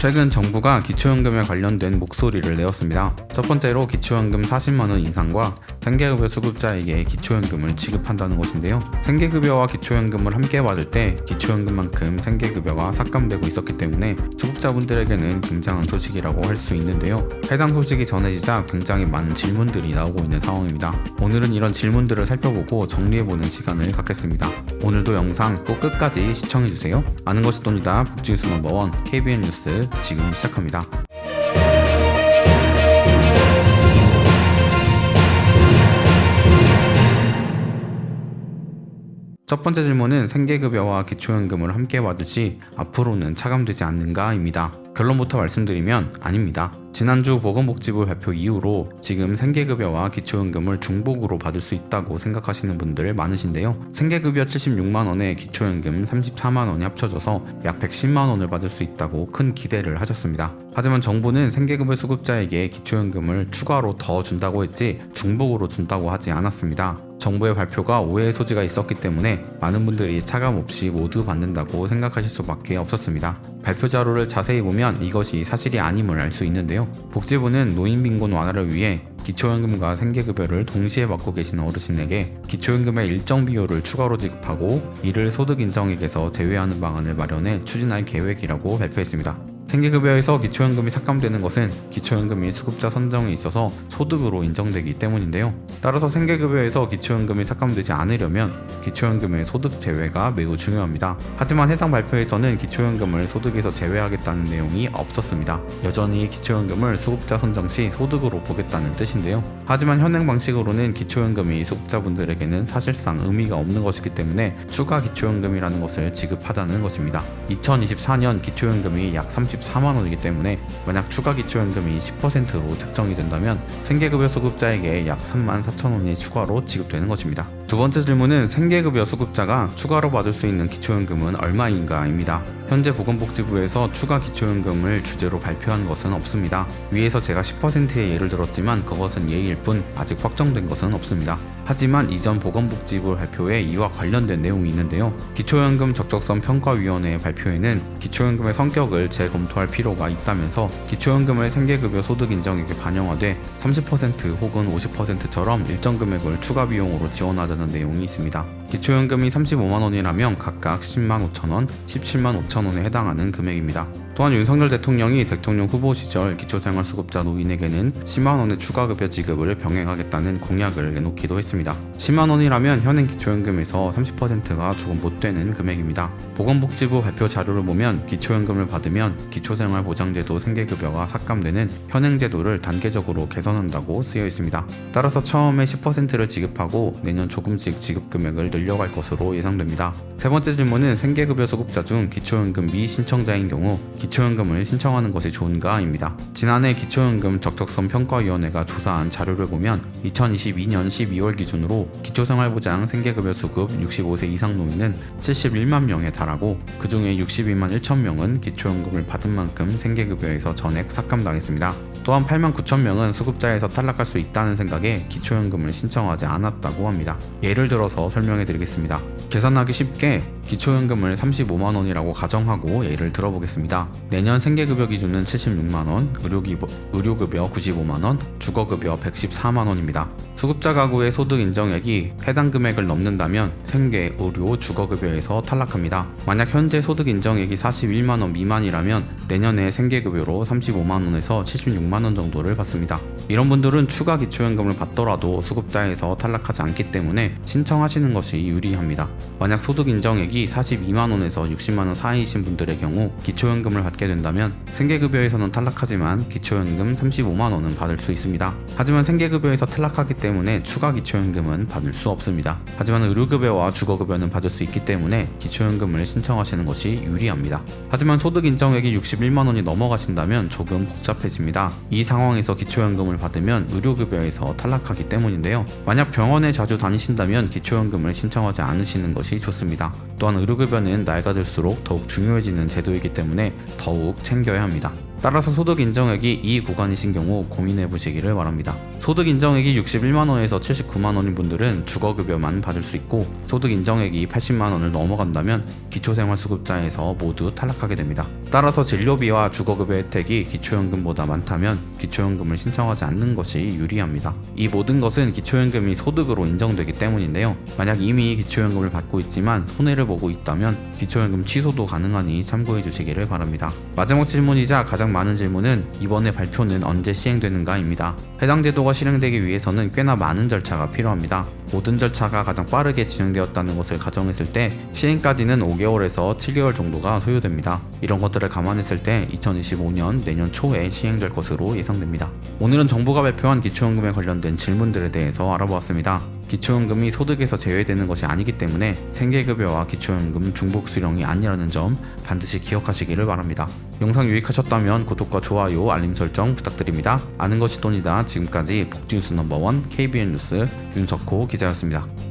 최근 정부가 기초연금에 관련된 목소리를 내었습니다. 첫 번째로 기초연금 40만원 인상과 생계급여 수급자에게 기초연금을 지급한다는 것인데요. 생계급여와 기초연금을 함께 받을 때 기초연금만큼 생계급여가 삭감되고 있었기 때문에 수급자분들에게는 굉장한 소식이라고 할 수 있는데요. 해당 소식이 전해지자 굉장히 많은 질문들이 나오고 있는 상황입니다. 오늘은 이런 질문들을 살펴보고 정리해보는 시간을 갖겠습니다. 오늘도 영상 꼭 끝까지 시청해주세요. 아는 것이 돈이다 복지뉴스 넘버원 KBN 뉴스 지금 시작합니다. 첫 번째 질문은 생계급여와 기초연금을 함께 받을 시 앞으로는 차감되지 않는가입니다. 결론부터 말씀드리면 아닙니다. 지난주 보건복지부 발표 이후로 지금 생계급여와 기초연금을 중복으로 받을 수 있다고 생각하시는 분들 많으신데요. 생계급여 76만원에 기초연금 34만원이 합쳐져서 약 110만원을 받을 수 있다고 큰 기대를 하셨습니다. 하지만 정부는 생계급여 수급자에게 기초연금을 추가로 더 준다고 했지 중복으로 준다고 하지 않았습니다. 정부의 발표가 오해의 소지가 있었기 때문에 많은 분들이 차감 없이 모두 받는다고 생각하실 수밖에 없었습니다. 발표 자료를 자세히 보면 이것이 사실이 아님을 알 수 있는데요. 복지부는 노인빈곤 완화를 위해 기초연금과 생계급여를 동시에 받고 계시는 어르신에게 기초연금의 일정 비율을 추가로 지급하고 이를 소득 인정액에서 제외하는 방안을 마련해 추진할 계획이라고 발표했습니다. 생계급여에서 기초연금이 삭감되는 것은 기초연금이 수급자 선정에 있어서 소득으로 인정되기 때문인데요. 따라서 생계급여에서 기초연금이 삭감되지 않으려면 기초연금의 소득 제외가 매우 중요합니다. 하지만 해당 발표에서는 기초연금을 소득에서 제외하겠다는 내용이 없었습니다. 여전히 기초연금을 수급자 선정 시 소득으로 보겠다는 뜻인데요. 하지만 현행 방식으로는 기초연금이 수급자분들에게는 사실상 의미가 없는 것이기 때문에 추가 기초연금이라는 것을 지급하자는 것입니다. 2024년 기초연금이 약 34만원이기 때문에 만약 추가 기초연금이 10%로 책정이 된다면 생계급여 수급자에게 약 34,000원이 추가로 지급되는 것입니다. 두 번째 질문은 생계급여 수급자가 추가로 받을 수 있는 기초연금은 얼마인가입니다. 현재 보건복지부에서 추가 기초연금을 주제로 발표한 것은 없습니다. 위에서 제가 10%의 예를 들었지만 그것은 예일 뿐 아직 확정된 것은 없습니다. 하지만 이전 보건복지부 발표에 이와 관련된 내용이 있는데요. 기초연금 적적성 평가위원회의 발표에는 기초연금의 성격을 재검토할 필요가 있다면서 기초연금을 생계급여 소득 인정액에 반영하되 30% 혹은 50%처럼 일정 금액을 추가 비용으로 지원하자는 내용이 있습니다. 기초연금이 35만원이라면 각각 10만 5천원, 17만 5천원에 해당하는 금액입니다. 또한 윤석열 대통령이 대통령 후보 시절 기초생활수급자 노인에게는 10만원의 추가급여 지급을 병행하겠다는 공약을 내놓기도 했습니다. 10만원이라면 현행 기초연금에서 30%가 조금 못 되는 금액입니다. 보건복지부 발표 자료를 보면 기초연금을 받으면 기초생활보장제도 생계급여가 삭감되는 현행 제도를 단계적으로 개선한다고 쓰여 있습니다. 따라서 처음에 10%를 지급하고 내년 조금씩 지급 금액을 늘려갈 것으로 예상됩니다. 세 번째 질문은 생계급여 수급자 중 기초연금 미신청자인 경우 기초연금을 신청하는 것이 좋은가입니다. 지난해 기초연금 적적성 평가위원회가 조사한 자료를 보면 2022년 12월 기준으로 기초생활보장 생계급여 수급 65세 이상 노인은 71만 명에 달하고 그 중에 62만 1천 명은 기초연금을 받은 만큼 생계급여에서 전액 삭감당했습니다. 또한 8만 9천 명은 수급자에서 탈락할 수 있다는 생각에 기초연금을 신청하지 않았다고 합니다. 예를 들어서 설명해 드리겠습니다. 계산하기 쉽게 기초연금을 35만원이라고 가정하고 예를 들어보겠습니다. 내년 생계급여 기준은 76만원, 의료급여 95만원, 주거급여 114만원입니다. 수급자 가구의 소득 인정액이 해당 금액을 넘는다면 생계, 의료, 주거급여에서 탈락합니다. 만약 현재 소득 인정액이 41만원 미만이라면 내년에 생계급여로 35만원에서 76만원 정도를 받습니다. 이런 분들은 추가 기초연금을 받더라도 수급자에서 탈락하지 않기 때문에 신청하시는 것이 유리합니다. 만약 소득 인정액이 42만원에서 60만원 사이이신 분들의 경우 기초연금을 받게 된다면 생계급여에서는 탈락하지만 기초연금 35만원은 받을 수 있습니다. 하지만 생계급여에서 탈락하기 때문에 추가 기초연금은 받을 수 없습니다. 하지만 의료급여와 주거급여는 받을 수 있기 때문에 기초연금을 신청하시는 것이 유리합니다. 하지만 소득 인정액이 61만원이 넘어가신다면 조금 복잡해집니다. 이 상황에서 기초연금을 받으면 의료급여에서 탈락하기 때문인데요. 만약 병원에 자주 다니신다면 기초연금을 신청하지 않으시는 것이 좋습니다. 또한 의료급여는 나이가 들수록 더욱 중요해지는 제도이기 때문에 더욱 챙겨야 합니다. 따라서 소득 인정액이 이 구간이신 경우 고민해 보시기를 바랍니다. 소득 인정액이 61만원에서 79만원인 분들은 주거급여만 받을 수 있고, 소득 인정액이 80만원을 넘어간다면 기초생활수급자에서 모두 탈락하게 됩니다. 따라서 진료비와 주거급여 혜택이 기초연금보다 많다면 기초연금을 신청하지 않는 것이 유리합니다. 이 모든 것은 기초연금이 소득으로 인정되기 때문인데요. 만약 이미 기초연금을 받고 있지만 손해를 보고 있다면 기초연금 취소도 가능하니 참고해 주시기를 바랍니다. 마지막 질문이자 가장 많은 질문은 이번에 발표는 언제 시행되는가입니다. 해당 제도가 실행되기 위해서는 꽤나 많은 절차가 필요합니다. 모든 절차가 가장 빠르게 진행되었다는 것을 가정했을 때 시행까지는 5개월에서 7개월 정도가 소요됩니다. 이런 것들을 감안했을 때 2025년 내년 초에 시행될 것으로 예상됩니다. 오늘은 정부가 발표한 기초연금에 관련된 질문들에 대해서 알아보았습니다. 기초연금이 소득에서 제외되는 것이 아니기 때문에 생계급여와 기초연금 중복 수령이 아니라는 점 반드시 기억하시기를 바랍니다. 영상 유익하셨다면 구독과 좋아요, 알림 설정 부탁드립니다. 아는 것이 돈이다. 지금까지 복지뉴스 넘버원 KBN 뉴스 윤석호 기자였습니다.